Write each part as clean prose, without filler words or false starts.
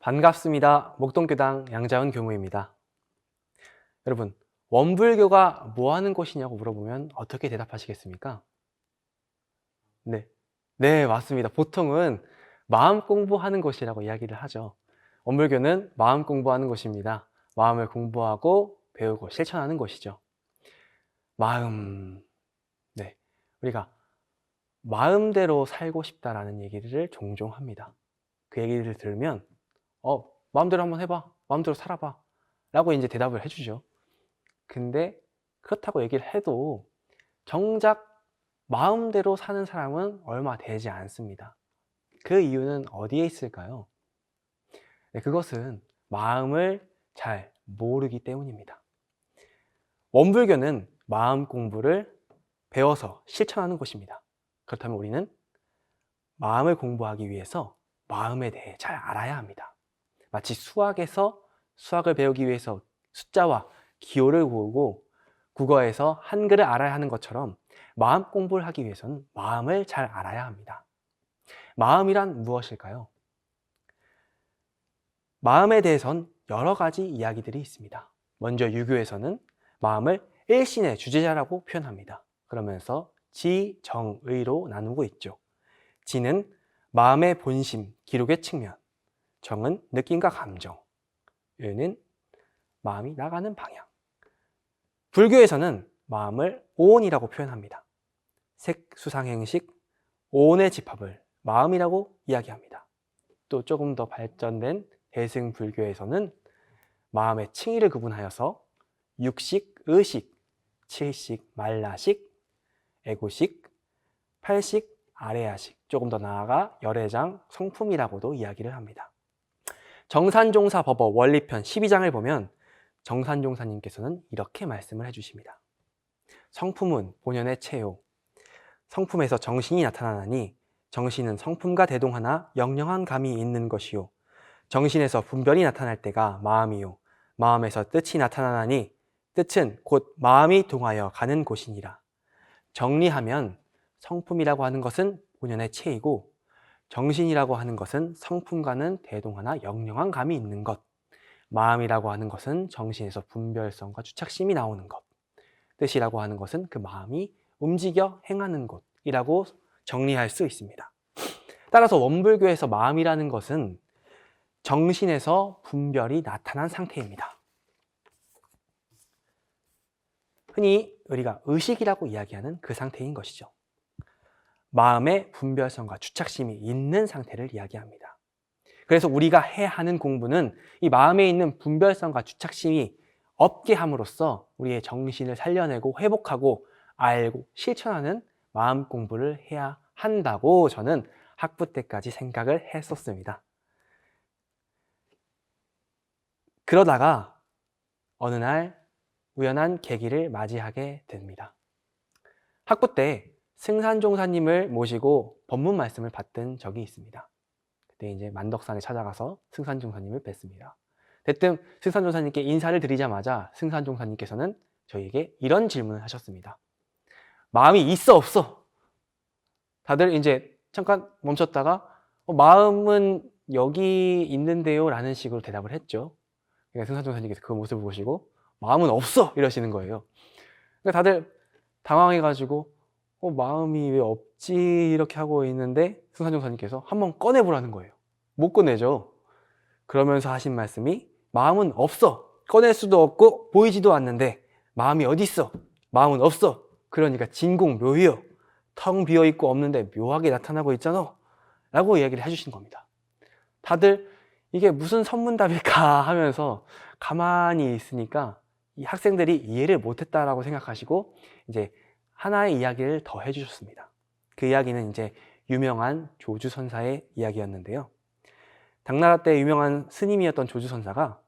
반갑습니다. 목동교당 양자훈 교무입니다. 여러분, 원불교가 뭐 하는 곳이냐고 물어보면 어떻게 대답하시겠습니까? 네, 맞습니다. 보통은 마음 공부하는 곳이라고 이야기를 하죠. 원불교는 마음 공부하는 곳입니다. 마음을 공부하고 배우고 실천하는 곳이죠. 마음, 우리가 마음대로 살고 싶다라는 얘기를 종종 합니다. 그 얘기를 들으면 마음대로 한번 해봐, 마음대로 살아봐 라고 이제 대답을 해주죠. 근데 그렇다고 얘기를 해도 정작 마음대로 사는 사람은 얼마 되지 않습니다. 그 이유는 어디에 있을까요? 그것은 마음을 잘 모르기 때문입니다. 원불교는 마음 공부를 배워서 실천하는 곳입니다. 그렇다면 우리는 마음을 공부하기 위해서 마음에 대해 잘 알아야 합니다. 마치 수학에서 수학을 배우기 위해서 숫자와 기호를 모으고 국어에서 한글을 알아야 하는 것처럼 마음 공부를 하기 위해서는 마음을 잘 알아야 합니다. 마음이란 무엇일까요? 마음에 대해선 여러 가지 이야기들이 있습니다. 먼저 유교에서는 마음을 일신의 주제자라고 표현합니다. 그러면서 지, 정, 의로 나누고 있죠. 지는 마음의 본심, 기록의 측면, 정은 느낌과 감정, 의는 마음이 나가는 방향. 불교에서는 마음을 오온이라고 표현합니다. 색, 수상, 행식, 오온의 집합을 마음이라고 이야기합니다. 또 조금 더 발전된 대승불교에서는 마음의 층위를 구분하여서 육식, 의식, 칠식, 말라식, 애고식, 팔식, 아레야식, 조금 더 나아가 열애장, 성품이라고도 이야기를 합니다. 정산종사 법어 원리편 12장을 보면 정산종사님께서는 이렇게 말씀을 해주십니다. 성품은 본연의 체요. 성품에서 정신이 나타나나니 정신은 성품과 대동하나 영영한 감이 있는 것이요. 정신에서 분별이 나타날 때가 마음이요. 마음에서 뜻이 나타나나니 뜻은 곧 마음이 동하여 가는 곳이니라. 정리하면 성품이라고 하는 것은 본연의 체이고 정신이라고 하는 것은 성품과는 대동하나 영영한 감이 있는 것. 마음이라고 하는 것은 정신에서 분별성과 주착심이 나오는 것. 뜻이라고 하는 것은 그 마음이 움직여 행하는 곳이라고 정리할 수 있습니다. 따라서 원불교에서 마음이라는 것은 정신에서 분별이 나타난 상태입니다. 흔히 우리가 의식이라고 이야기하는 그 상태인 것이죠. 마음의 분별성과 주착심이 있는 상태를 이야기합니다. 그래서 우리가 해야 하는 공부는 이 마음에 있는 분별성과 주착심이 없게 함으로써 우리의 정신을 살려내고 회복하고 알고 실천하는 마음 공부를 해야 한다고 저는 학부 때까지 생각을 했었습니다. 그러다가 어느 날 우연한 계기를 맞이하게 됩니다. 학부 때 승산종사님을 모시고 법문 말씀을 받던 적이 있습니다. 그때 이제 만덕산에 찾아가서 승산종사님을 뵀습니다. 대뜸 승산종사님께 인사를 드리자마자 승산종사님께서는 저희에게 이런 질문을 하셨습니다. 마음이 있어 없어? 다들 이제 잠깐 멈췄다가 마음은 여기 있는데요 라는 식으로 대답을 했죠. 그러니까 승산종사님께서 그 모습을 보시고 마음은 없어 이러시는 거예요. 그러니까 다들 당황해가지고 마음이 왜 없지 이렇게 하고 있는데 승산종사님께서 한번 꺼내보라는 거예요. 못 꺼내죠. 그러면서 하신 말씀이 마음은 없어. 꺼낼 수도 없고 보이지도 않는데 마음이 어디 있어? 마음은 없어. 그러니까 진공묘의여. 텅 비어있고 없는데 묘하게 나타나고 있잖아 라고 이야기를 해주신 겁니다. 다들 이게 무슨 선문답일까 하면서 가만히 있으니까 이 학생들이 이해를 못했다라고 생각하시고 이제 하나의 이야기를 더 해주셨습니다. 그 이야기는 이제 유명한 조주선사의 이야기였는데요. 당나라 때 유명한 스님이었던 조주선사가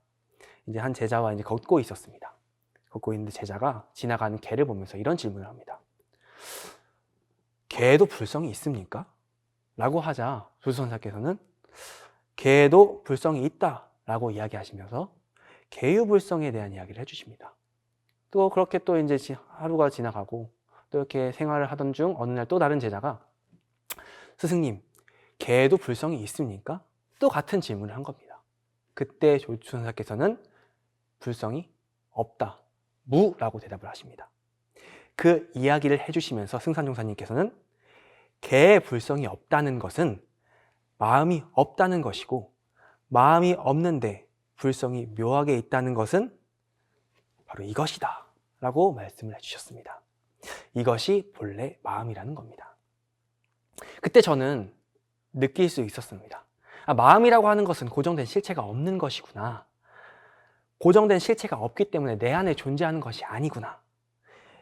이제 한 제자와 이제 걷고 있었습니다. 걷고 있는데 제자가 지나가는 개를 보면서 이런 질문을 합니다. 개도 불성이 있습니까? 라고 하자 조주선사께서는 개도 불성이 있다 라고 이야기하시면서 개유불성에 대한 이야기를 해주십니다. 또 그렇게 또 이제 하루가 지나가고 또 이렇게 생활을 하던 중 어느 날 또 다른 제자가 스승님, 개도 불성이 있습니까? 또 같은 질문을 한 겁니다. 그때 조주천사께서는 불성이 없다, 무라고 대답을 하십니다. 그 이야기를 해주시면서 승산종사님께서는 개의 불성이 없다는 것은 마음이 없다는 것이고, 마음이 없는데 불성이 묘하게 있다는 것은 바로 이것이다 라고 말씀을 해주셨습니다. 이것이 본래 마음이라는 겁니다. 그때 저는 느낄 수 있었습니다. 마음이라고 하는 것은 고정된 실체가 없는 것이구나. 고정된 실체가 없기 때문에 내 안에 존재하는 것이 아니구나.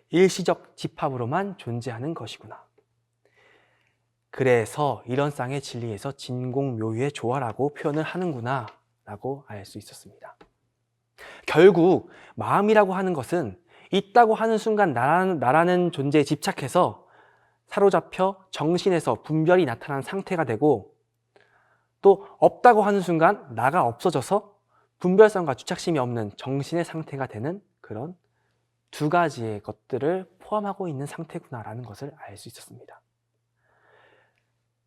일시적 집합으로만 존재하는 것이구나. 그래서 이런 쌍의 진리에서 진공묘유의 조화라고 표현을 하는구나 라고 알 수 있었습니다. 결국 마음이라고 하는 것은 있다고 하는 순간 나라는 존재에 집착해서 사로잡혀 정신에서 분별이 나타난 상태가 되고, 또 없다고 하는 순간 나가 없어져서 분별성과 주착심이 없는 정신의 상태가 되는 그런 두 가지의 것들을 포함하고 있는 상태구나라는 것을 알 수 있었습니다.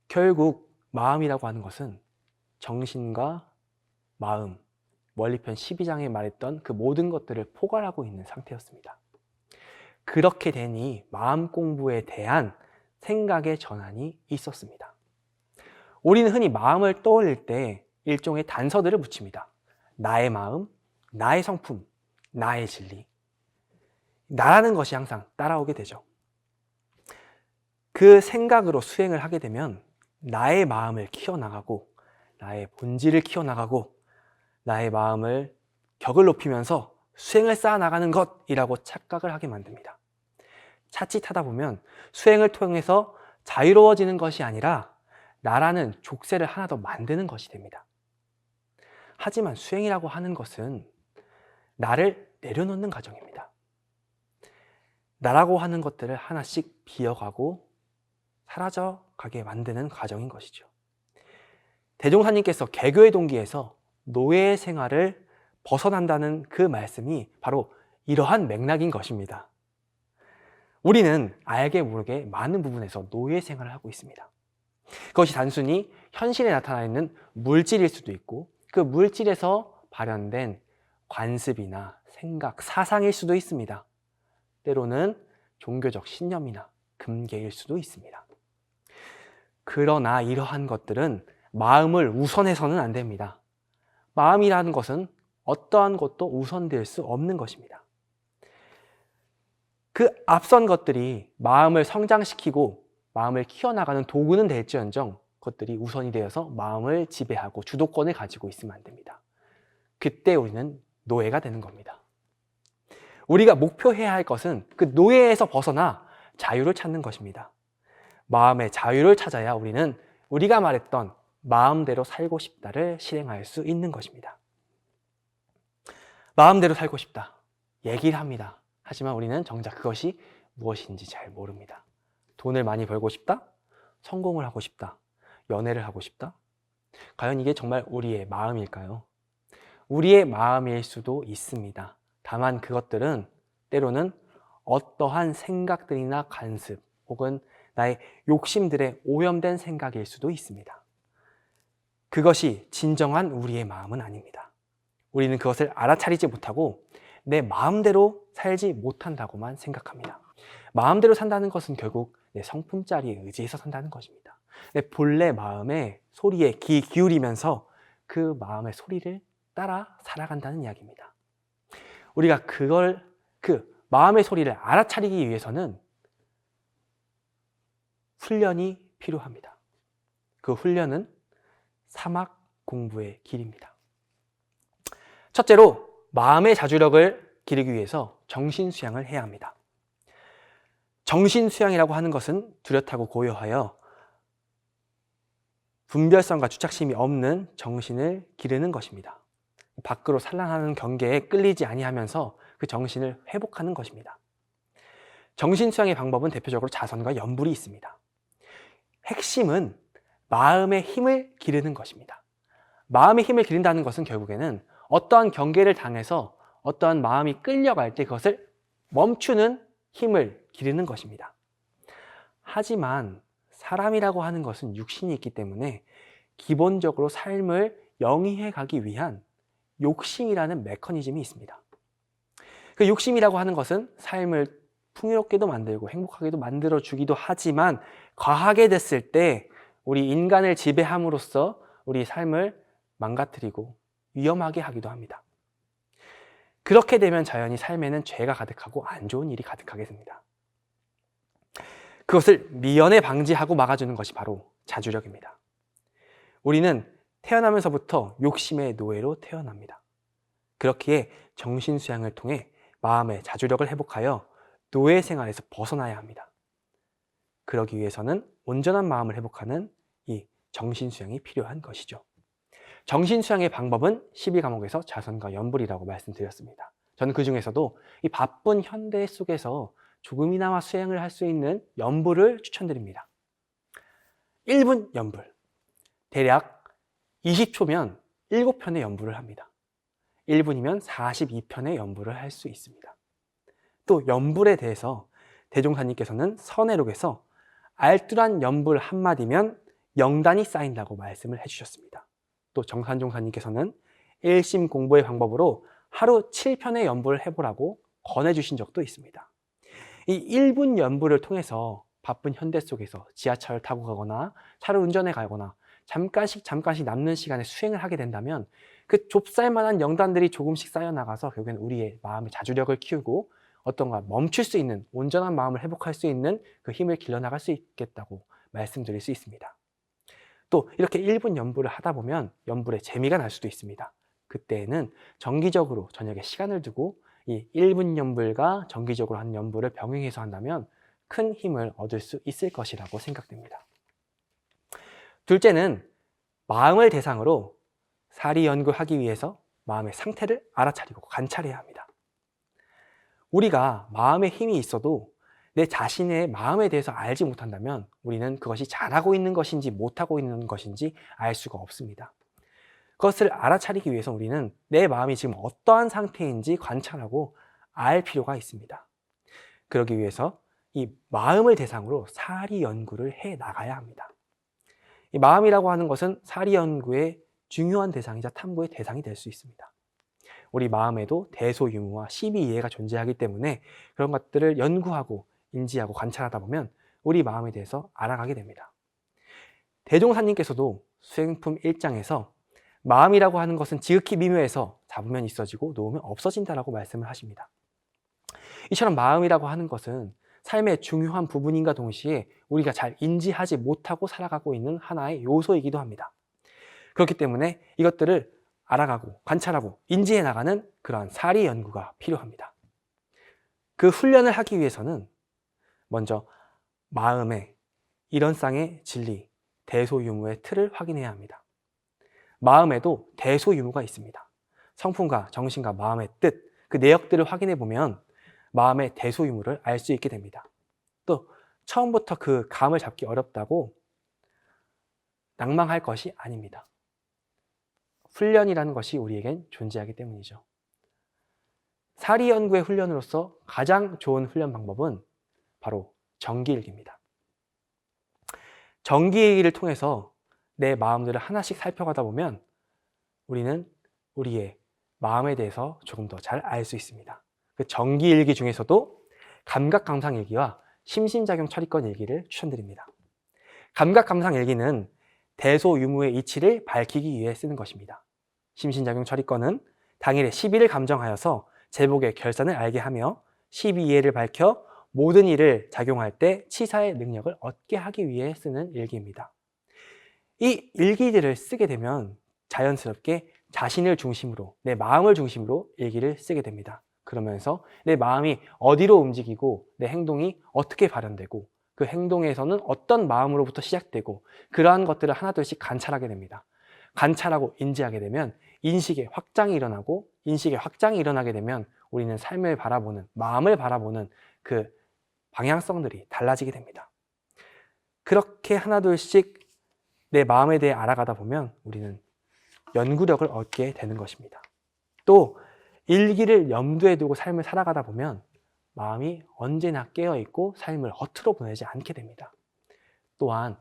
결국 마음이라고 하는 것은 정신과 마음, 원리편 12장에 말했던 그 모든 것들을 포괄하고 있는 상태였습니다. 그렇게 되니 마음 공부에 대한 생각의 전환이 있었습니다. 우리는 흔히 마음을 떠올릴 때 일종의 단서들을 붙입니다. 나의 마음, 나의 성품, 나의 진리. 나라는 것이 항상 따라오게 되죠. 그 생각으로 수행을 하게 되면 나의 마음을 키워나가고, 나의 본질을 키워나가고, 나의 마음을 격을 높이면서 수행을 쌓아나가는 것이라고 착각을 하게 만듭니다. 자칫하다 보면 수행을 통해서 자유로워지는 것이 아니라 나라는 족쇄를 하나 더 만드는 것이 됩니다. 하지만 수행이라고 하는 것은 나를 내려놓는 과정입니다. 나라고 하는 것들을 하나씩 비어가고 사라져가게 만드는 과정인 것이죠. 대종사님께서 개교의 동기에서 노예 생활을 벗어난다는 그 말씀이 바로 이러한 맥락인 것입니다. 우리는 알게 모르게 많은 부분에서 노예 생활을 하고 있습니다. 그것이 단순히 현실에 나타나 있는 물질일 수도 있고, 그 물질에서 발현된 관습이나 생각, 사상일 수도 있습니다. 때로는 종교적 신념이나 금계일 수도 있습니다. 그러나 이러한 것들은 마음을 우선해서는 안 됩니다. 마음이라는 것은 어떠한 것도 우선될 수 없는 것입니다. 그 앞선 것들이 마음을 성장시키고 마음을 키워나가는 도구는 될지언정 그것들이 우선이 되어서 마음을 지배하고 주도권을 가지고 있으면 안 됩니다. 그때 우리는 노예가 되는 겁니다. 우리가 목표해야 할 것은 그 노예에서 벗어나 자유를 찾는 것입니다. 마음의 자유를 찾아야 우리는 우리가 말했던 마음대로 살고 싶다를 실행할 수 있는 것입니다. 마음대로 살고 싶다 얘기를 합니다. 하지만 우리는 정작 그것이 무엇인지 잘 모릅니다. 돈을 많이 벌고 싶다? 성공을 하고 싶다? 연애를 하고 싶다? 과연 이게 정말 우리의 마음일까요? 우리의 마음일 수도 있습니다. 다만 그것들은 때로는 어떠한 생각들이나 관습 혹은 나의 욕심들에 오염된 생각일 수도 있습니다. 그것이 진정한 우리의 마음은 아닙니다. 우리는 그것을 알아차리지 못하고 내 마음대로 살지 못한다고만 생각합니다. 마음대로 산다는 것은 결국 내 성품짜리에 의지해서 산다는 것입니다. 내 본래 마음의 소리에 귀 기울이면서 그 마음의 소리를 따라 살아간다는 이야기입니다. 우리가 그 마음의 소리를 알아차리기 위해서는 훈련이 필요합니다. 그 훈련은 사막 공부의 길입니다. 첫째로 마음의 자주력을 기르기 위해서 정신 수양을 해야 합니다. 정신 수양이라고 하는 것은 뚜렷하고 고요하여 분별성과 주착심이 없는 정신을 기르는 것입니다. 밖으로 산란하는 경계에 끌리지 아니하면서 그 정신을 회복하는 것입니다. 정신 수양의 방법은 대표적으로 자선과 염불이 있습니다. 핵심은 마음의 힘을 기르는 것입니다. 마음의 힘을 기른다는 것은 결국에는 어떠한 경계를 당해서 어떠한 마음이 끌려갈 때 그것을 멈추는 힘을 기르는 것입니다. 하지만 사람이라고 하는 것은 육신이 있기 때문에 기본적으로 삶을 영위해 가기 위한 욕심이라는 메커니즘이 있습니다. 그 욕심이라고 하는 것은 삶을 풍요롭게도 만들고 행복하게도 만들어주기도 하지만 과하게 됐을 때 우리 인간을 지배함으로써 우리 삶을 망가뜨리고 위험하게 하기도 합니다. 그렇게 되면 자연히 삶에는 죄가 가득하고 안 좋은 일이 가득하게 됩니다. 그것을 미연에 방지하고 막아주는 것이 바로 자주력입니다. 우리는 태어나면서부터 욕심의 노예로 태어납니다. 그렇기에 정신수양을 통해 마음의 자주력을 회복하여 노예 생활에서 벗어나야 합니다. 그러기 위해서는 온전한 마음을 회복하는 이 정신수양이 필요한 것이죠. 정신수양의 방법은 12과목에서 자선과 연불이라고 말씀드렸습니다. 저는 그 중에서도 이 바쁜 현대 속에서 조금이나마 수행을 할 수 있는 연불을 추천드립니다. 1분 연불. 대략 20초면 7편의 연불을 합니다. 1분이면 42편의 연불을 할 수 있습니다. 또 연불에 대해서 대종사님께서는 선해록에서 알뜰한 연불 한마디면 영단이 쌓인다고 말씀을 해주셨습니다. 또 정산종사님께서는 일심 공부의 방법으로 하루 7편의 연불을 해보라고 권해주신 적도 있습니다. 이 1분 연불을 통해서 바쁜 현대 속에서 지하철을 타고 가거나 차를 운전해 가거나 잠깐씩 남는 시간에 수행을 하게 된다면 그 좁쌀만한 영단들이 조금씩 쌓여나가서 결국엔 우리의 마음의 자주력을 키우고 어떤가 멈출 수 있는 온전한 마음을 회복할 수 있는 그 힘을 길러나갈 수 있겠다고 말씀드릴 수 있습니다. 또 이렇게 1분 연불을 하다 보면 연불에 재미가 날 수도 있습니다. 그때에는 정기적으로 저녁에 시간을 두고 이 1분 연불과 정기적으로 한 연불을 병행해서 한다면 큰 힘을 얻을 수 있을 것이라고 생각됩니다. 둘째는 마음을 대상으로 사리 연구하기 위해서 마음의 상태를 알아차리고 관찰해야 합니다. 우리가 마음에 힘이 있어도 내 자신의 마음에 대해서 알지 못한다면 우리는 그것이 잘하고 있는 것인지 못하고 있는 것인지 알 수가 없습니다. 그것을 알아차리기 위해서 우리는 내 마음이 지금 어떠한 상태인지 관찰하고 알 필요가 있습니다. 그러기 위해서 이 마음을 대상으로 사리 연구를 해 나가야 합니다. 이 마음이라고 하는 것은 사리 연구의 중요한 대상이자 탐구의 대상이 될 수 있습니다. 우리 마음에도 대소유무와 십이이해가 존재하기 때문에 그런 것들을 연구하고 인지하고 관찰하다 보면 우리 마음에 대해서 알아가게 됩니다. 대종사님께서도 수행품 1장에서 마음이라고 하는 것은 지극히 미묘해서 잡으면 있어지고 놓으면 없어진다라고 말씀을 하십니다. 이처럼 마음이라고 하는 것은 삶의 중요한 부분인가 동시에 우리가 잘 인지하지 못하고 살아가고 있는 하나의 요소이기도 합니다. 그렇기 때문에 이것들을 알아가고 관찰하고 인지해 나가는 그러한 사리 연구가 필요합니다. 그 훈련을 하기 위해서는 먼저 마음의 일원상의 진리, 대소유무의 틀을 확인해야 합니다. 마음에도 대소유무가 있습니다. 성품과 정신과 마음의 뜻, 그 내역들을 확인해 보면 마음의 대소유무를 알 수 있게 됩니다. 또 처음부터 그 감을 잡기 어렵다고 낭망할 것이 아닙니다. 훈련이라는 것이 우리에겐 존재하기 때문이죠. 사리 연구의 훈련으로서 가장 좋은 훈련 방법은 바로 정기일기입니다. 정기일기를 통해서 내 마음들을 하나씩 살펴가다 보면 우리는 우리의 마음에 대해서 조금 더 잘 알 수 있습니다. 그 정기일기 중에서도 감각감상일기와 심신작용 처리권 일기를 추천드립니다. 감각감상일기는 대소유무의 이치를 밝히기 위해 쓰는 것입니다. 심신작용 처리권은 당일의 시비를 감정하여서 제복의 결산을 알게 하며 시비이해를 밝혀 모든 일을 작용할 때 치사의 능력을 얻게 하기 위해 쓰는 일기입니다. 이 일기들을 쓰게 되면 자연스럽게 자신을 중심으로, 내 마음을 중심으로 일기를 쓰게 됩니다. 그러면서 내 마음이 어디로 움직이고 내 행동이 어떻게 발현되고 그 행동에서는 어떤 마음으로부터 시작되고 그러한 것들을 하나둘씩 관찰하게 됩니다. 관찰하고 인지하게 되면 인식의 확장이 일어나고 인식의 확장이 일어나게 되면 우리는 삶을 바라보는, 마음을 바라보는 그 방향성들이 달라지게 됩니다. 그렇게 하나둘씩 내 마음에 대해 알아가다 보면 우리는 연구력을 얻게 되는 것입니다. 또 일기를 염두에 두고 삶을 살아가다 보면 마음이 언제나 깨어있고 삶을 허투루 보내지 않게 됩니다. 또한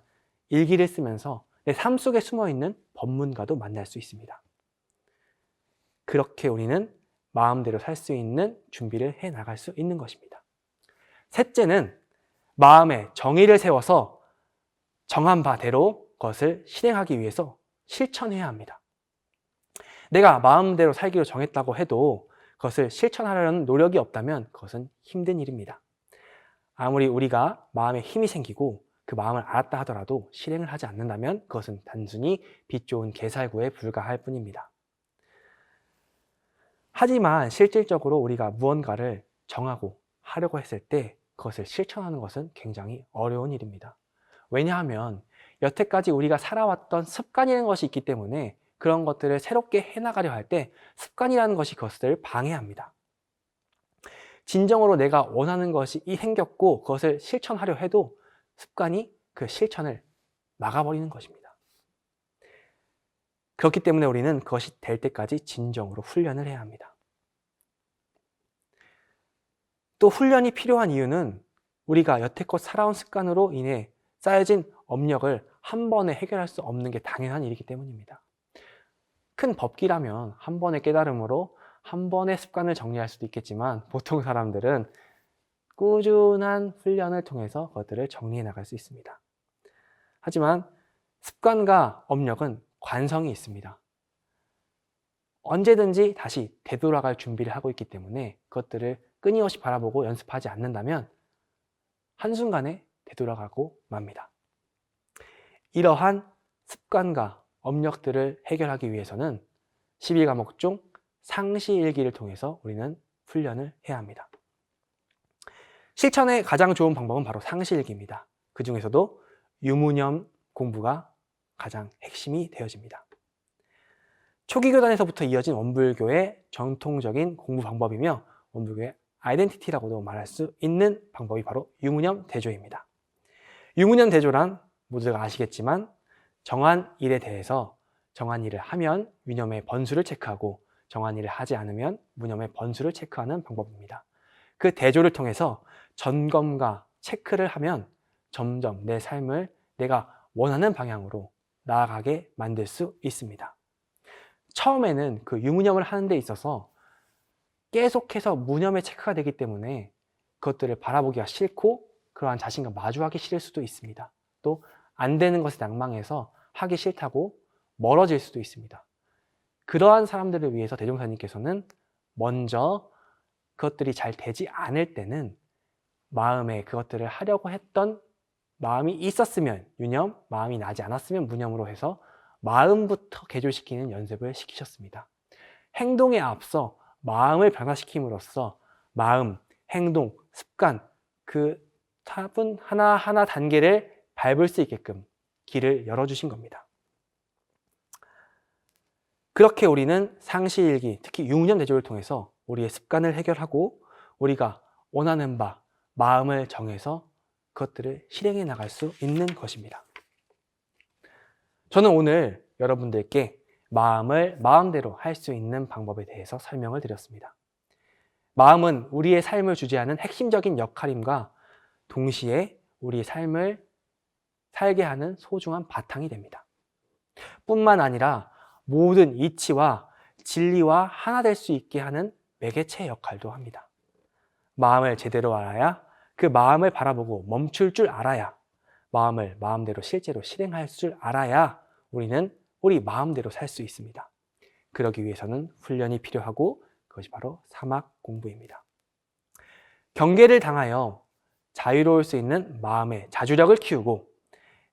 일기를 쓰면서 내 삶 속에 숨어있는 법문가도 만날 수 있습니다. 그렇게 우리는 마음대로 살 수 있는 준비를 해 나갈 수 있는 것입니다. 셋째는 마음에 정의를 세워서 정한 바대로 그것을 실행하기 위해서 실천해야 합니다. 내가 마음대로 살기로 정했다고 해도 그것을 실천하려는 노력이 없다면 그것은 힘든 일입니다. 아무리 우리가 마음에 힘이 생기고 그 마음을 알았다 하더라도 실행을 하지 않는다면 그것은 단순히 빛 좋은 개살구에 불과할 뿐입니다. 하지만 실질적으로 우리가 무언가를 정하고 하려고 했을 때 그것을 실천하는 것은 굉장히 어려운 일입니다. 왜냐하면 여태까지 우리가 살아왔던 습관이라는 것이 있기 때문에 그런 것들을 새롭게 해나가려 할 때 습관이라는 것이 그것을 방해합니다. 진정으로 내가 원하는 것이 생겼고 그것을 실천하려 해도 습관이 그 실천을 막아버리는 것입니다. 그렇기 때문에 우리는 그것이 될 때까지 진정으로 훈련을 해야 합니다. 또 훈련이 필요한 이유는 우리가 여태껏 살아온 습관으로 인해 쌓여진 업력을 한 번에 해결할 수 없는 게 당연한 일이기 때문입니다. 큰 법기라면 한 번의 깨달음으로 한 번의 습관을 정리할 수도 있겠지만 보통 사람들은 꾸준한 훈련을 통해서 그것들을 정리해 나갈 수 있습니다. 하지만 습관과 업력은 관성이 있습니다. 언제든지 다시 되돌아갈 준비를 하고 있기 때문에 그것들을 끊임없이 바라보고 연습하지 않는다면 한순간에 되돌아가고 맙니다. 이러한 습관과 업력들을 해결하기 위해서는 11과목 중 상시일기를 통해서 우리는 훈련을 해야 합니다. 실천에 가장 좋은 방법은 바로 상시일기입니다. 그 중에서도 유무념 공부가 가장 핵심이 되어집니다. 초기 교단에서부터 이어진 원불교의 전통적인 공부 방법이며 원불교의 아이덴티티라고도 말할 수 있는 방법이 바로 유무념 대조입니다. 유무념 대조란 모두가 아시겠지만 정한 일에 대해서 정한 일을 하면 유념의 번수를 체크하고 정한 일을 하지 않으면 무념의 번수를 체크하는 방법입니다. 그 대조를 통해서 점검과 체크를 하면 점점 내 삶을 내가 원하는 방향으로 나아가게 만들 수 있습니다. 처음에는 그 유무념을 하는 데 있어서 계속해서 무념의 체크가 되기 때문에 그것들을 바라보기가 싫고 그러한 자신과 마주하기 싫을 수도 있습니다. 또 안 되는 것에 낭망해서 하기 싫다고 멀어질 수도 있습니다. 그러한 사람들을 위해서 대종사님께서는 먼저 그것들이 잘 되지 않을 때는 마음에 그것들을 하려고 했던 마음이 있었으면 유념, 마음이 나지 않았으면 무념으로 해서 마음부터 개조시키는 연습을 시키셨습니다. 행동에 앞서 마음을 변화시킴으로써 마음, 행동, 습관, 그 차분 하나하나 단계를 밟을 수 있게끔 길을 열어주신 겁니다. 그렇게 우리는 상시일기, 특히 유무념 대조를 통해서 우리의 습관을 해결하고 우리가 원하는 바, 마음을 정해서 그것들을 실행해 나갈 수 있는 것입니다. 저는 오늘 여러분들께 마음을 마음대로 할 수 있는 방법에 대해서 설명을 드렸습니다. 마음은 우리의 삶을 주재하는 핵심적인 역할임과 동시에 우리의 삶을 살게 하는 소중한 바탕이 됩니다. 뿐만 아니라 모든 이치와 진리와 하나 될 수 있게 하는 매개체 역할도 합니다. 마음을 제대로 알아야 그 마음을 바라보고 멈출 줄 알아야 마음을 마음대로 실제로 실행할 줄 알아야 우리는 우리 마음대로 살 수 있습니다. 그러기 위해서는 훈련이 필요하고 그것이 바로 사막 공부입니다. 경계를 당하여 자유로울 수 있는 마음의 자주력을 키우고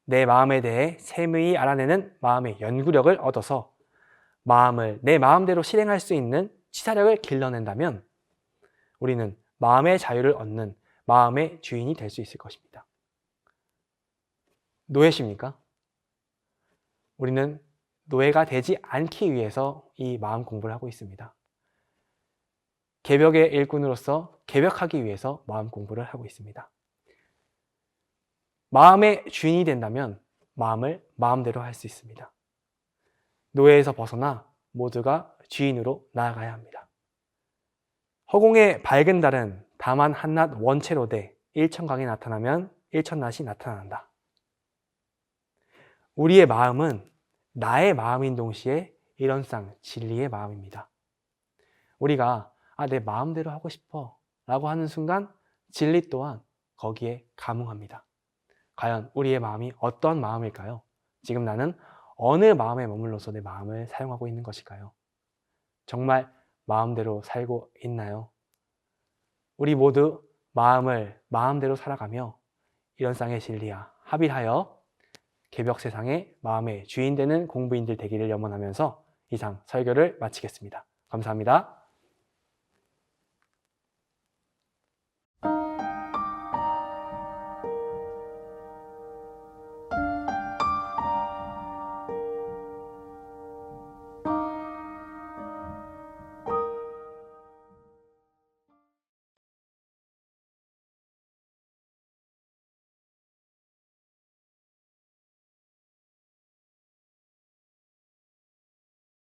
내 마음에 대해 세밀히 알아내는 마음의 연구력을 얻어서 마음을 내 마음대로 실행할 수 있는 치사력을 길러낸다면 우리는 마음의 자유를 얻는 마음의 주인이 될 수 있을 것입니다. 노예십니까? 우리는 노예가 되지 않기 위해서 이 마음 공부를 하고 있습니다. 개벽의 일꾼으로서 개벽하기 위해서 마음 공부를 하고 있습니다. 마음의 주인이 된다면 마음을 마음대로 할 수 있습니다. 노예에서 벗어나 모두가 주인으로 나아가야 합니다. 허공의 밝은 달은 다만 한낮 원체로 돼 일천강에 나타나면 일천낮이 나타난다. 우리의 마음은 나의 마음인 동시에 일원상 진리의 마음입니다. 우리가 내 마음대로 하고 싶어 라고 하는 순간 진리 또한 거기에 감응합니다. 과연 우리의 마음이 어떤 마음일까요? 지금 나는 어느 마음에 머물러서 내 마음을 사용하고 있는 것일까요? 정말 마음대로 살고 있나요? 우리 모두 마음을 마음대로 살아가며 이런 쌍의 진리와 합일하여 개벽 세상의 마음의 주인 되는 공부인들 되기를 염원하면서 이상 설교를 마치겠습니다. 감사합니다.